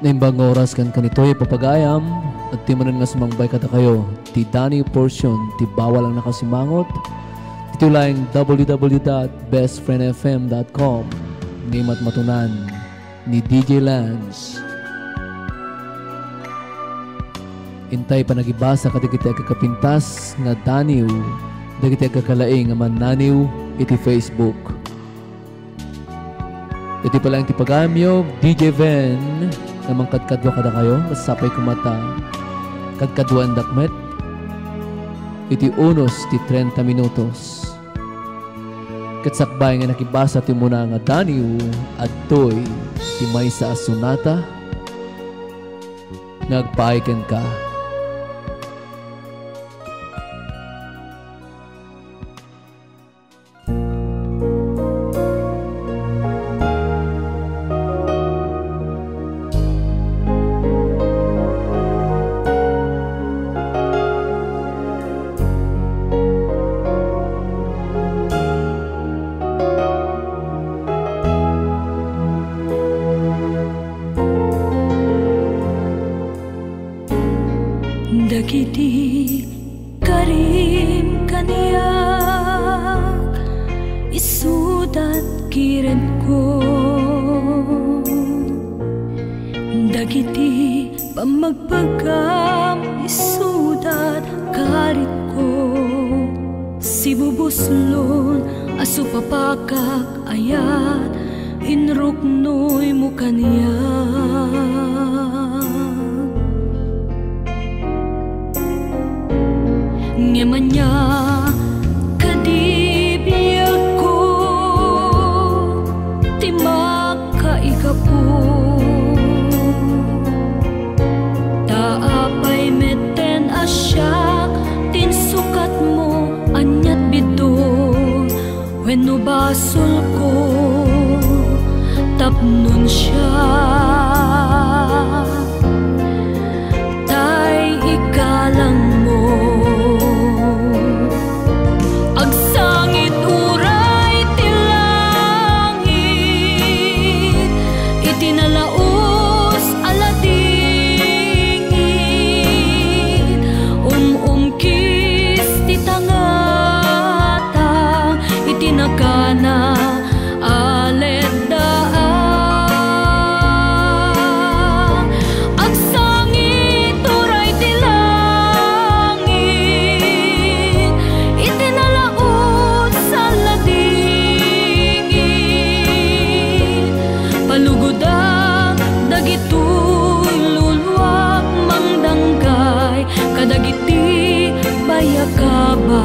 Naimbang oras kan kanito'y papagayam at ti manan nga sumangbay kata kayo ti Danny portion ti bawal ang nakasimangot ito lang www.bestfriendfm.com ni matmatunan ni DJ Lance. Intay pa nagibasa katigiti agkakapintas nga Daniw dagiti agkakalaing nga mananiw iti Facebook. Iti pala ang tipagamyo DJ Ven namang kadkadwa kada kayo masapay kumata kadkadwa ang dakmet iti unos ti 30 minutos katsakbay nga nakibasa ti muna nga Daniw at toy ti may sa asunata nagpaiken ka. Dagiti karim kaniyak isudat kiren ko dagiti pamagpagam isudat karit ko sibubuslon aso papakak ayat inruknoy mo kaniyak Nyamanya kadibiyag ko timakaiga po taapay meten asyak tinsukat mo anyat bidon wenno basol ko tapnon siya tay ikalang mo kadagiti bayakaba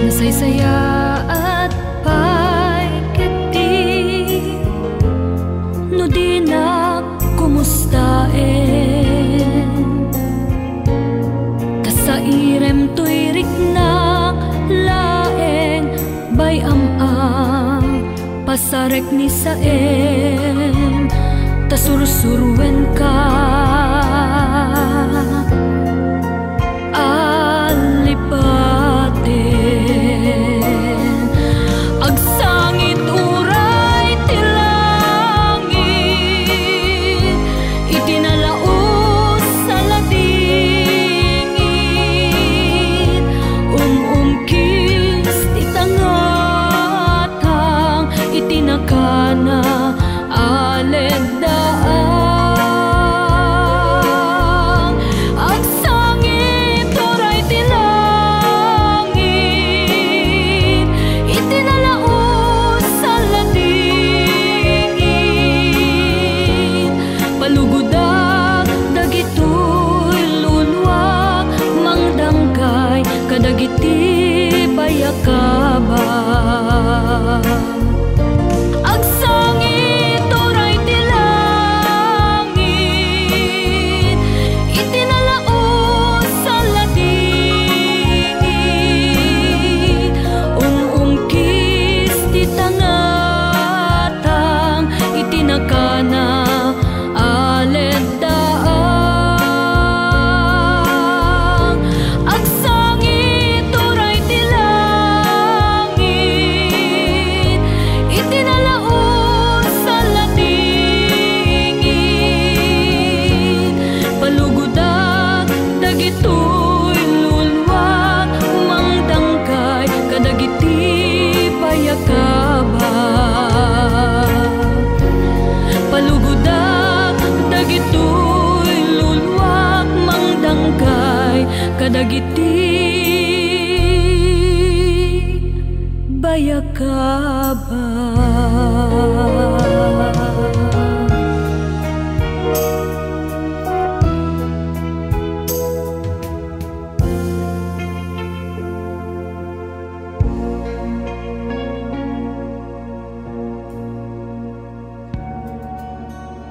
nasaysaya at paikiti no di na kumustaen kasairem to'y riknak laeng bay amang pasarek ni saem tasursurwen ka agsangit uray ti langit itinalaos sa ladingit umkis ti tangatang itinakana aledaan kadagiti bayakaba.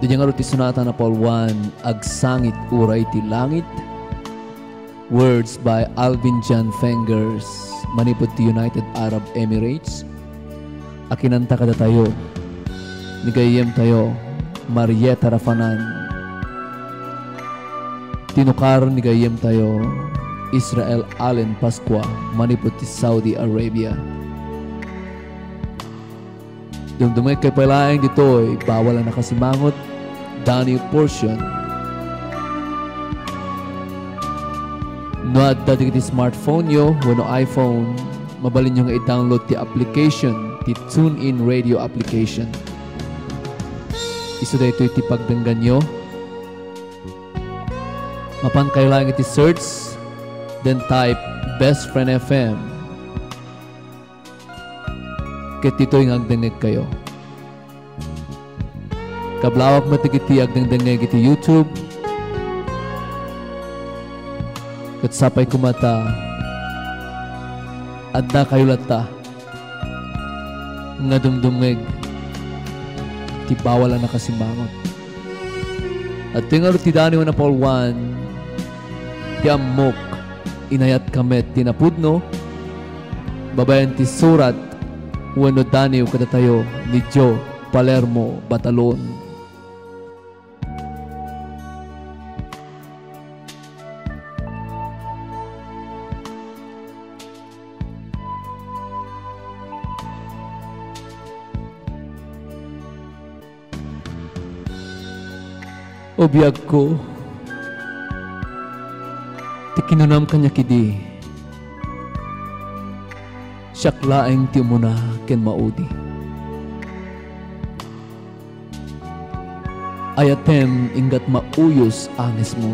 Diyan nga ti sonata na Paul 1, Agsangit uray ti langit. Words by Alvin John Fengers, manipod ti United Arab Emirates. Akinanta kada tayo, nigayem tayo, Marieta Rafanan. Tinukar nigayem tayo, Israel Allen Pasqua, manipod ti Saudi Arabia. Dumdumay kay palaing dito'y bawal na nakasimangot, Danny portion. No at dati ti smartphone nyo, wano iPhone, mabalin nyo nga i-download ti application, ti TuneIn Radio application. Iso da ito'y ti pagdanggan nyo. Mapan kayo lang iti search, then type Best Friend FM. Ket ito'y ngagdangag kayo. Kablawak matigiti agdangdangag iti YouTube. Ket sapay kumata adda kayo lata nga dumdumeg ti bawal na nakasimangot. At tingar ti Dani na Paul 1 ti ammok inayat kamet tinapudno babayan ti surat wano Dani kada tayo ni Joe Palermo Batalon. O biyag ko, ti kinunam kanya kidi, siyak laeng ti umuna ken maudi. Ayatem ingat mauyos anes mo.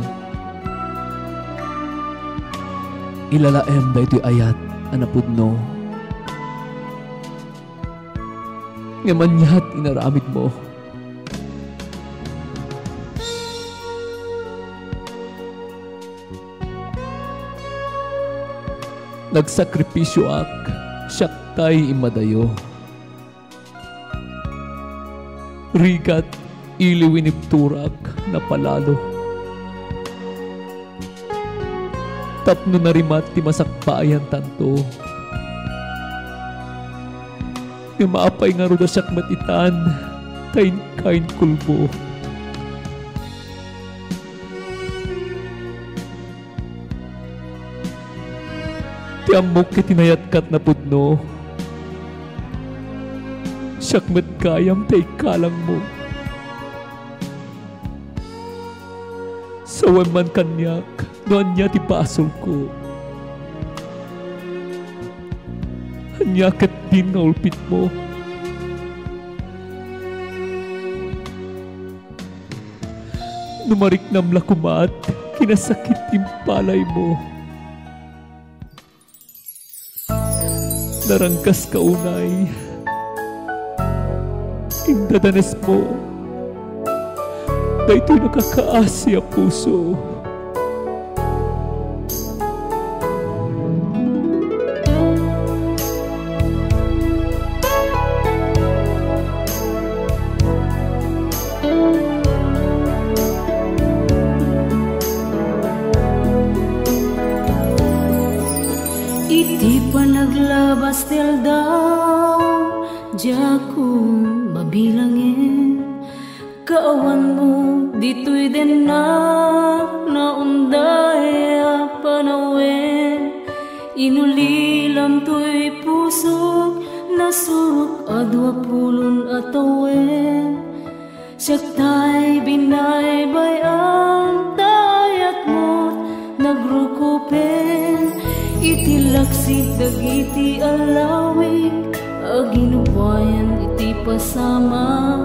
Ilalaem da ito'y ayat anapudno. Ngamanyat inaramid mo. Nagsakripisyo ak, siyak tayo imadayo. Rigat, iliwinipturak na palalo. Tapno na rimat ti masakbayan tanto. Nga maapay nga ruda siyak matitan, tayin kain kulbo. Amok kitinayat kat na pudno. Siyak medkayam tay kalang mo. Sawan man kanyak, noan niya ti pasol ko. Hanyakat din nga ulpit mo. Numarik namla kumat, kinasakit impalay mo. Narangkas ka unay, indadanes mo, dahito'y nakakaasi ang puso. Iti pa naglabas til daw, diya kong mabilangin. Kaawan mo, dito'y din na naunday panawin. Inulilam to'y pusok, nasurok adwa pulon atawin. Siyak tay binaybay ang tayat mo't nagrukupin. Itilaksik dagiti alawik, aginubayan iti pasama.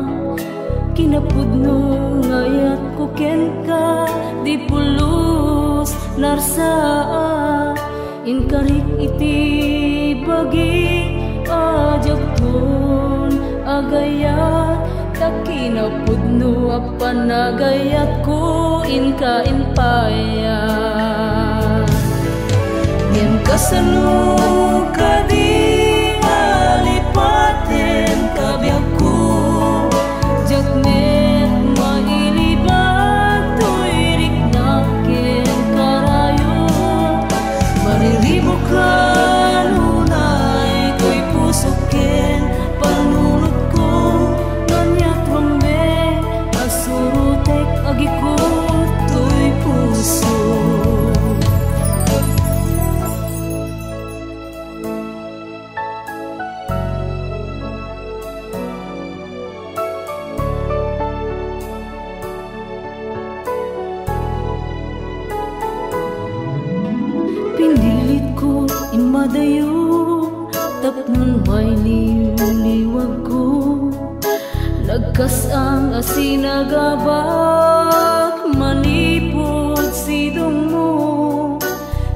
Kinapudno ngayat ko ken ka, di pulos narsaan. inkarik iti bagi ajagton agayat takinapudno apanagayat ko inka impayat ngem kasano kadi alipaten kabiyak ko jagnet mailibat tuirik nakin karayo mariribukan unay ko'y pusokin panunod ko nanyat rambe asurutek agikot to'y puso. Pinilit ko imadayo tapnon may liwag ko lagkas ang asinagabak manipod sidong mo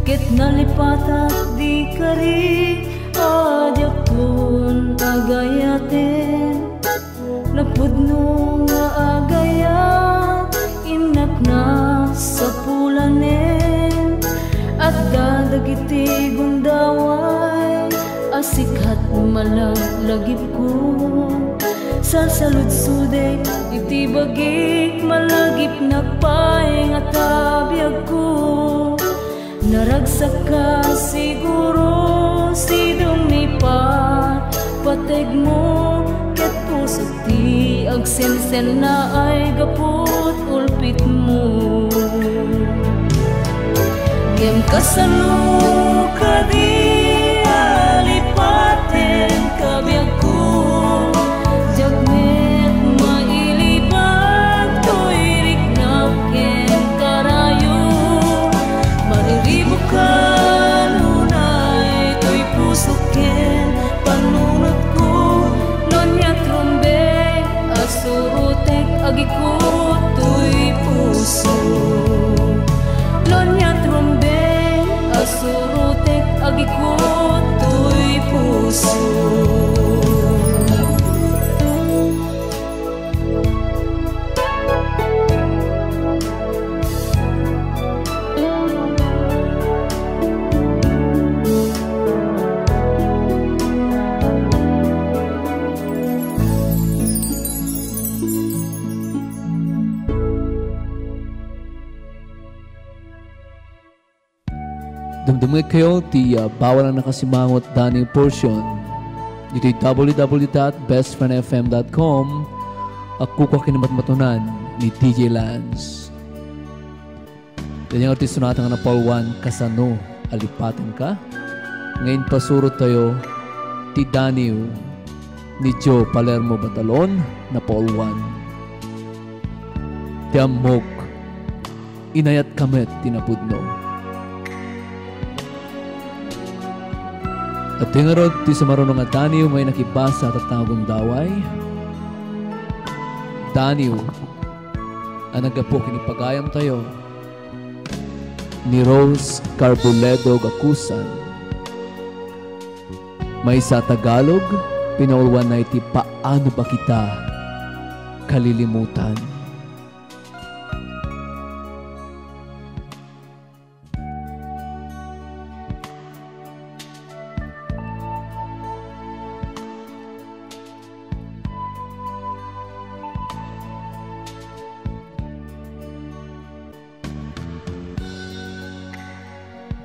ket nalipatak di kari adyak ton agayaten napudno nga agayat inak na sa pulanen at dadagiti gundaway asikat malaglagip ko sa saludsudek iti bagik malagip nagpaeng at abiyag ko naragsak ka siguro sidong nipat pateg mo ket puso ti agsensen na ay gapot ulpit mo ngem kasano kadi alipaten kabiyak ko jagmet mailibag tuirik naken karayo mariribukan unay to'y pusoken panunod ko nonyat rumbe asurutek agikot to'y puso nonyat rumbe asurutek agikot to'y puso. Dumdumig kayo ti bawal ang nakasimangot daning portion dito www.bestfriendfm.com ako ko kinamatmatunan ni DJ Lance. Danyang artista natin nga na Paul 1 kasano alipaten ka ngayon pasurot tayo ti Daniel ni Joe Palermo Batalon na Paul 1 ti Amok inayat kamet tinapudno. At tingarod ti sumarunong nga Daniel may nakibasa at tagong daway. Daniel, ang nagapok inipagayam tayo ni Rose Carboledo Gakusan. May sa Tagalog, pinaulwan na iti paano ba kita kalilimutan.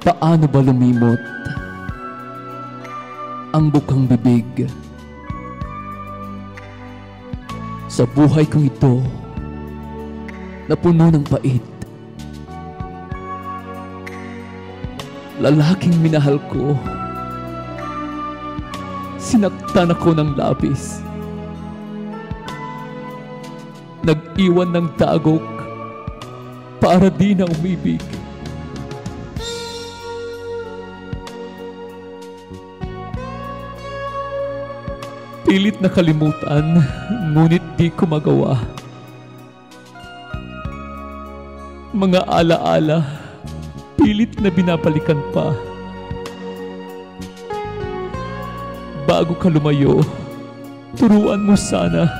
Paano ba lumimot ang bukang bibig sa buhay kong ito na puno ng pait? Lalaking minahal ko, sinaktan ako ng labis, nag-iwan ng dagok para di na umibig. Pilit na kalimutan, ngunit di ko magawa. Mga alaala, pilit na binabalikan pa. bago ka lumayo, turuan mo sana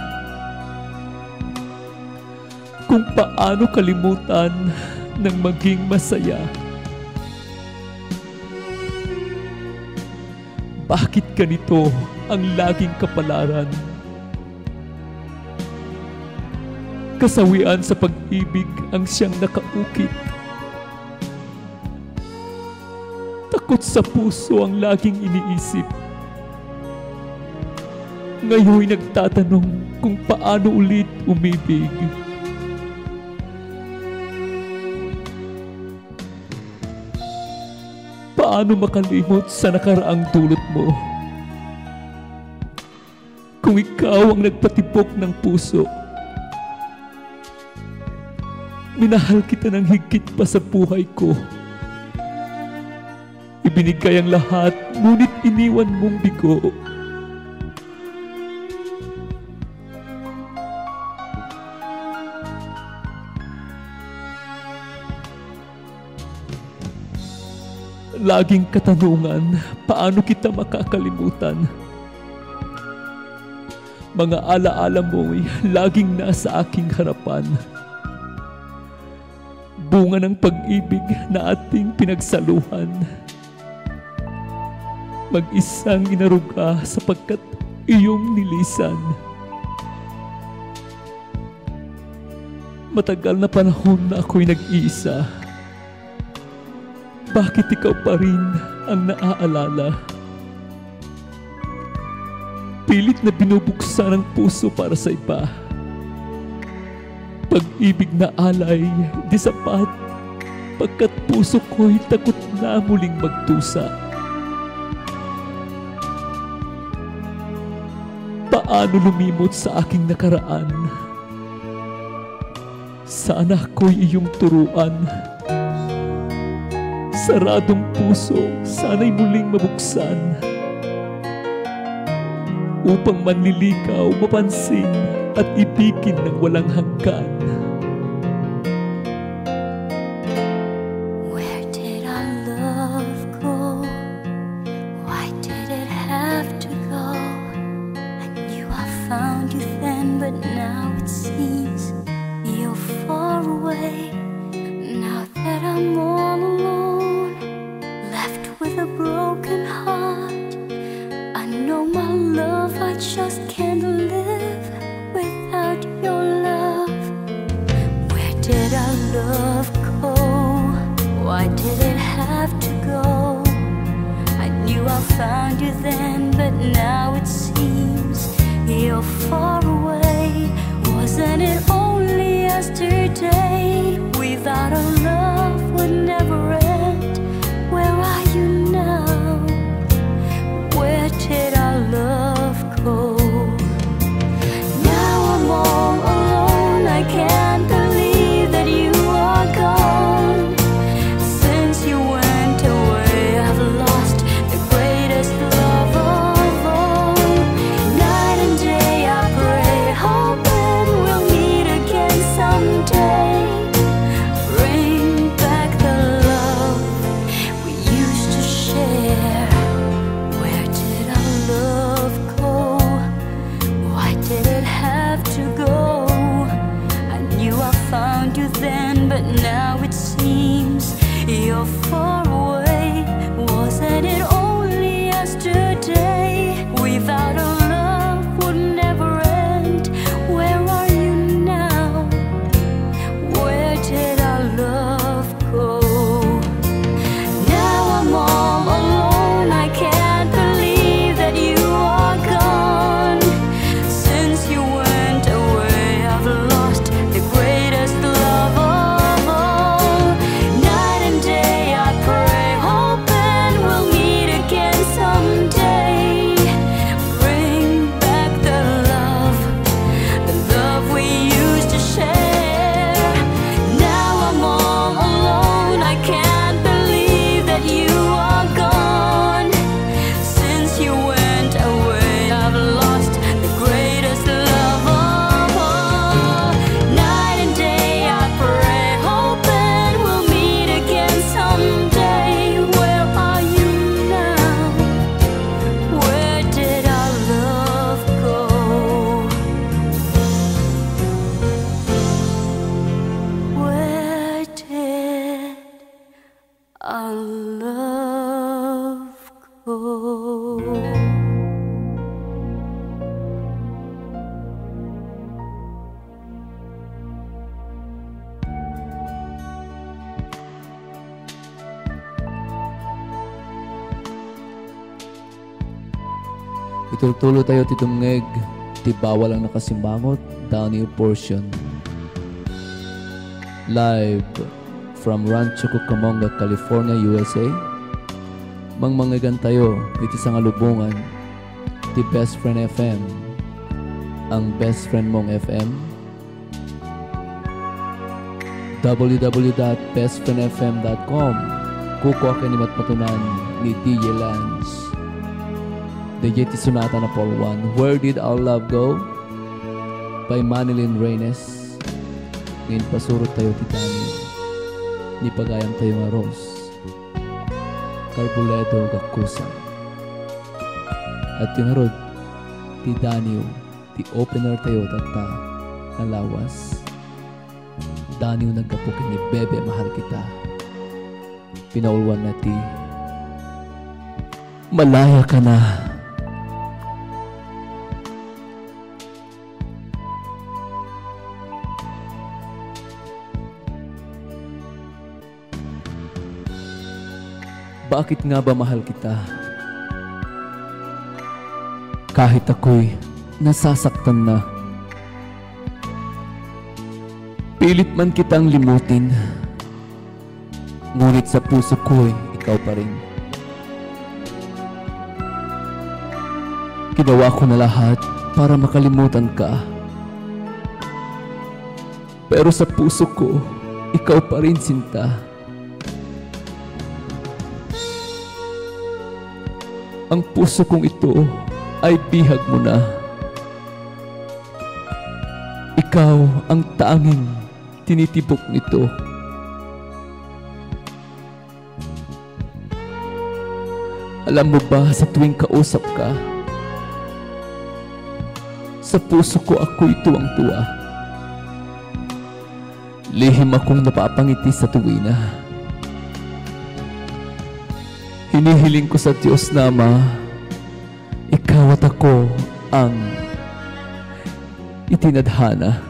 kung paano kalimutan ng maging masaya. Bakit ganito ang laging kapalaran? Kasawian sa pag-ibig ang siyang nakaukit. Takot sa puso ang laging iniisip. Ngayon'y nagtatanong kung paano ulit umibig. Paano makalimot sa nakaraang dulot mo? Kung ikaw ang nagpatibok ng puso, minahal kita ng higit pa sa buhay ko. Ibinigay ang lahat, ngunit iniwan mong bigo. Laging katanungan, paano kita makakalimutan? Mga alaala mo'y laging nasa aking harapan. Bunga ng pag-ibig na ating pinagsaluhan. Mag-isang inaruga sapagkat iyong nilisan. Matagal na panahon na ako'y nag-iisa. Bakit ikaw pa rin ang naaalala? Pilit na binubuksan ang puso para sa iba. Pag-ibig na alay, di sapat, pagkat puso ko'y takot na muling magtusa. Paano lumimot sa aking nakaraan? Sana ako'y iyong turuan. Saradong puso, sana'y muling mabuksan upang manliligaw, mapansin at ibigin ng walang hanggan. Where did our love go? Why did it have to go? I knew I found you then, but now it seems you're far away. Now that I'm all alone, left with a broken heart, I know my love, I just can't live without your love. Where did our love go? Why did it have to go? I knew I found you then, but now it seems you're far away. Wasn't it only yesterday we thought our love would never end? Where are you now? Where did our love go? Now I'm all alone, I can't believe that you are gone. Since you went away, I've lost the greatest love of all. Night and day I pray, hoping we'll meet again someday. Bring back the love we used to share. Where did our love go? Why did it have to go? I knew I found you then, but now it seems you're far away. Wasn't it only yesterday we vowed our love would never end? Where are you now? Where did our love go? Now I'm all alone, I can't believe that you are gone. Since you went away, I've lost the greatest love of all. Night and day I pray, ang love ko. Itultulo tayo titungeg, ti bawal ang nakasimangot, Danio portion. Live from Rancho Cucamonga, California, USA. Mangmangigan tayo, iti sa ngalubungan, ti Best Friend FM. Ang best friend mong FM. www.bestfriendfm.com. Kukuha ka ni matmatunan ni DJ Lance. The Yeti Sonata na Paul 1, Where Did Our Love Go? By Manilyn Reynes. Ngayon pasurot tayo titani. Ni pagayam tayo nga Rose. Carboledo Gakusa. At yung harod, ti Danio, ti opener tayo tata na lawas. Danio nagkapukin ni Bebe, mahal kita. Pinaulwan na ti malaya ka na. Bakit nga ba mahal kita? Kahit ako'y nasasaktan na. Pilit man kitang limutin, ngunit sa puso ko'y ikaw pa rin. Ginawa ko na lahat para makalimutan ka. Pero sa puso ko, ikaw pa rin, Sinta. Ang puso kong ito ay bihag mo na. Ikaw ang tanging tinitibok nito. Alam mo ba, sa tuwing kausap ka, sa puso ko ako'y tuwang-tuwa. Lihim akong napapangiti sa tuwina. Hinihiling ko sa Diyos na Ama, ikaw at ako ang itinadhana.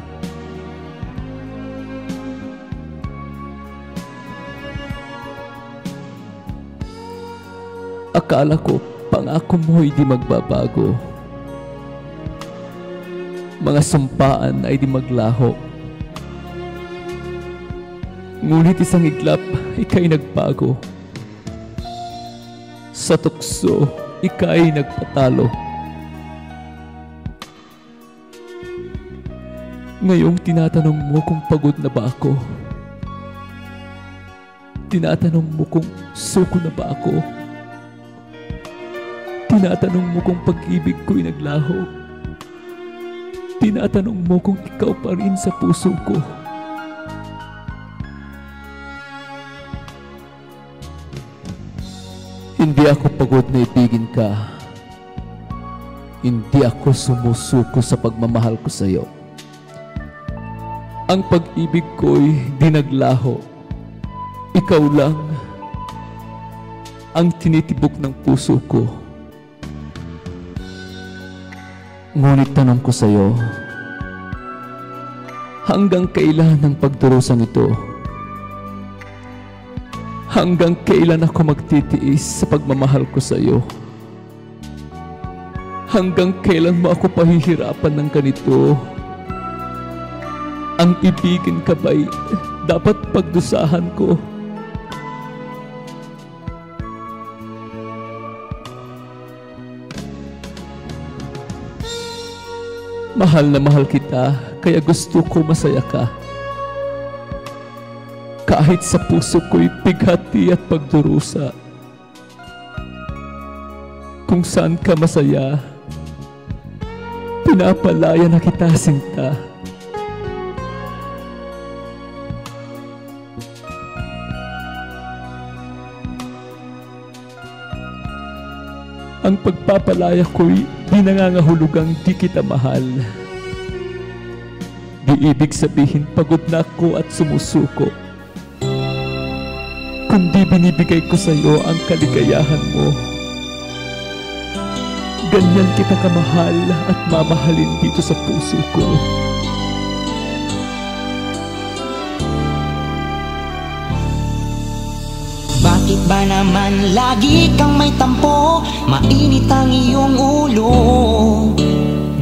Akala ko pangako mo ay di magbabago. Mga sumpaan ay di maglaho. Ngunit isang iglap, ika'y nagbago. Sa tukso, ika'y nagpatalo. Ngayong tinatanong mo kung pagod na ba ako. Tinatanong mo kung suko na ba ako. Tinatanong mo kung pag-ibig ko'y naglaho. Tinatanong mo kung ikaw pa rin sa puso ko. Hindi ako pagod na ibigin ka. Hindi ako sumusuko sa pagmamahal ko sa iyo. Ang pag-ibig ko'y di naglaho. Ikaw lang ang tinitibok ng puso ko. Ngunit tanong ko sa iyo, hanggang kailan ang pagdurusan ito? Hanggang kailan ako magtitiis sa pagmamahal ko sa iyo? Hanggang kailan mo ako pahihirapan ng ganito? Ang ibigin ka ba'y dapat pagdusahan ko? Mahal na mahal kita, kaya gusto ko masaya ka. Kahit sa puso ko'y bighati at pagdurusa. Kung saan ka masaya, pinapalaya na kita, Sinta. Ang pagpapalaya ko'y di nangangahulugang di kita mahal. Di ibig sabihin pagod na ako at sumusuko. kundi binibigay ko sa iyo ang kaligayahan mo. Ganyan kita kamahal at mamahalin dito sa puso ko. Bakit ba naman lagi kang may tampo? Mainit ang iyong ulo,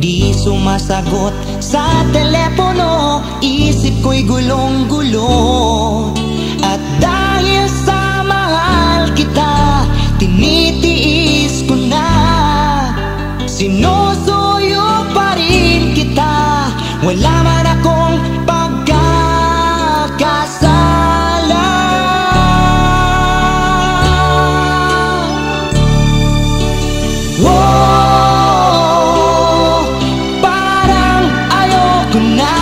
di sumasagot sa telepono. Isip ko'y gulong-gulo. At dahil sa mahal kita, tinitiis ko na. Sinusuyo pa rin kita, wala man akong pagkakasala. Oh, parang ayoko na.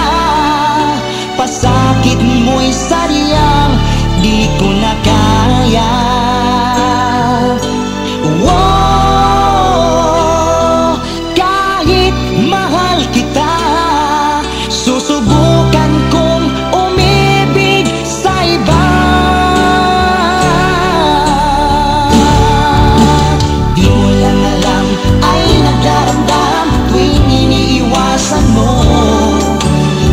Pasakit mo'y sadyang di ko na kaya. Susubukan kong umibig sa iba. Di mo lang alam ay nagdaramdam tuwing iniiwasan mo.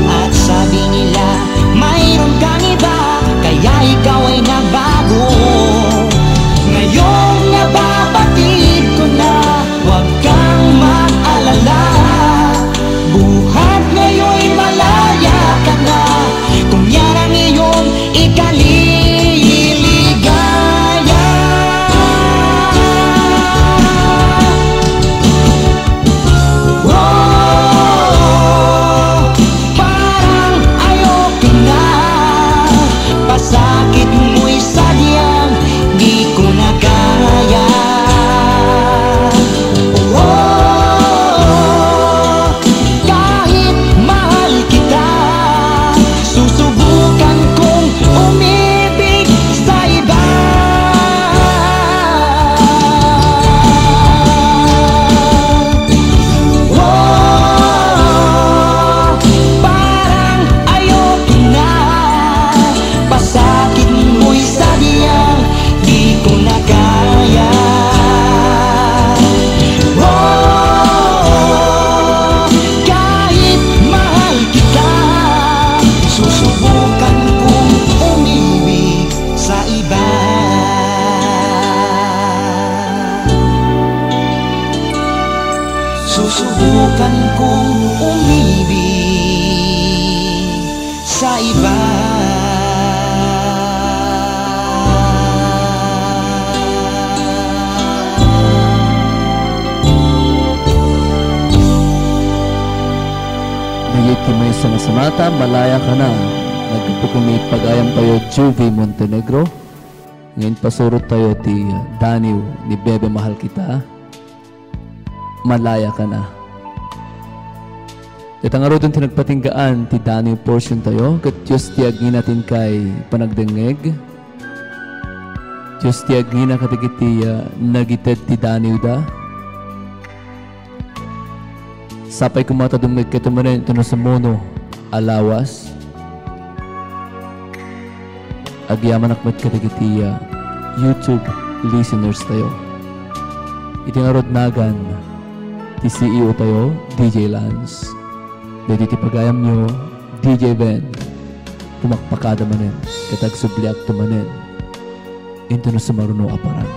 At sabi nila mayroon kang iba, kaya ikaw ay nagbago. Ngayong nababatid ko na, huwag kang mag-alala. Buhat ngayon'y malaya ka na, kung yan ang iyong ikaliligaya. Oh, parang ayoko na. Pasakit mo'y sadyang di ko na kaya. Susubukan kong umibig sa iba. Nayit kimay sa masamata, malaya ka na. Nagpukumit pagayam tayo Juvie Montenegro. Ngayon pasurot tayo ti Daniel ni Bebe Mahal Kita. Malaya ka na. Ito nga rin tinagpatinggaan ti Daniel portion tayo. Kat Diyos tiyagin natin kay panagdengeg. Diyos tiyagin na katigiti nagited ti Daniel da. Sapay kumatadumeg kato mo rin ito na sa mono alawas. Agyaman akmat katigiti YouTube listeners tayo. Ito nga rin nagan ti CEO tayo, DJ Lance. Dito ti pagayam nyo, DJ Ben. Pumakpakada manen, katag subliak to manen. Into na sumaruno aparan.